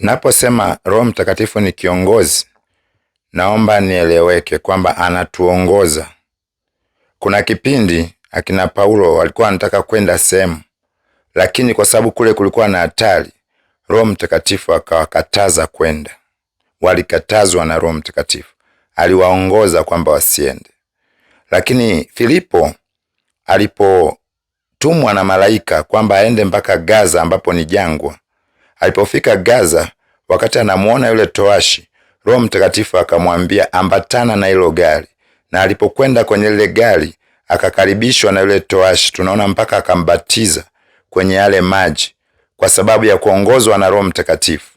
Naposema Roho Mtakatifu ni kiongozi, naomba nieleweke kwamba anatuongoza. Kuna kipindi akina Paulo walikuwa wanataka kwenda sehemu, lakini kwa sababu kule kulikuwa na hatari, Roho Mtakatifu akawakataza kwenda. Walikatazwa na Roho Mtakatifu, aliwaongoza kwamba wasiende. Lakini Filipo alipotumwa na malaika kwamba aende mpaka Gaza ambapo ni jangwa, alipofika Gaza, wakati anamuona yule towashi, Roho Mtakatifu akamwambia ambatana na hilo gari. Na alipokwenda kwenye ile gari, akakaribishwa na yule towashi. Tunaona mpaka akambatiza kwenye yale maji kwa sababu ya kuongozwa na Roho Mtakatifu.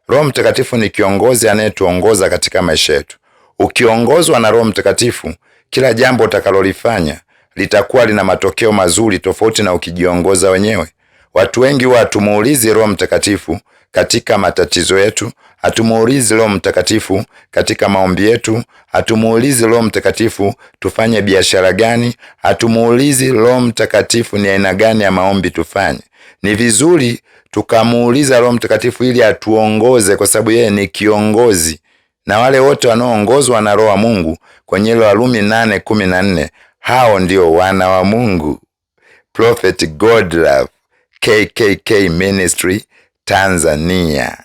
Roho Mtakatifu ni kiongozi anayetuongoza katika maisha yetu. Ukiongozwa na Roho Mtakatifu, kila jambo utakalolifanya litakuwa lina matokeo mazuri tofauti na ukijiongoza wenyewe. Watu wengi hatumuulizi Roho Mtakatifu katika matatizo yetu, hatumuulizi Roho Mtakatifu katika maombi yetu, hatumuulizi Roho Mtakatifu tufanye biashara gani, hatumuulizi Roho Mtakatifu ni aina gani ya maombi tufanye. Ni vizuri tukamuuliza Roho Mtakatifu ili atuongoze, kwa sababu yeye ni kiongozi. Na wale wote wanaoongozwa na Roho wa Mungu kwenye Warumi 8:14, hao ndio wana wa Mungu. Prophet Godlove, KKK Ministry, Tanzania.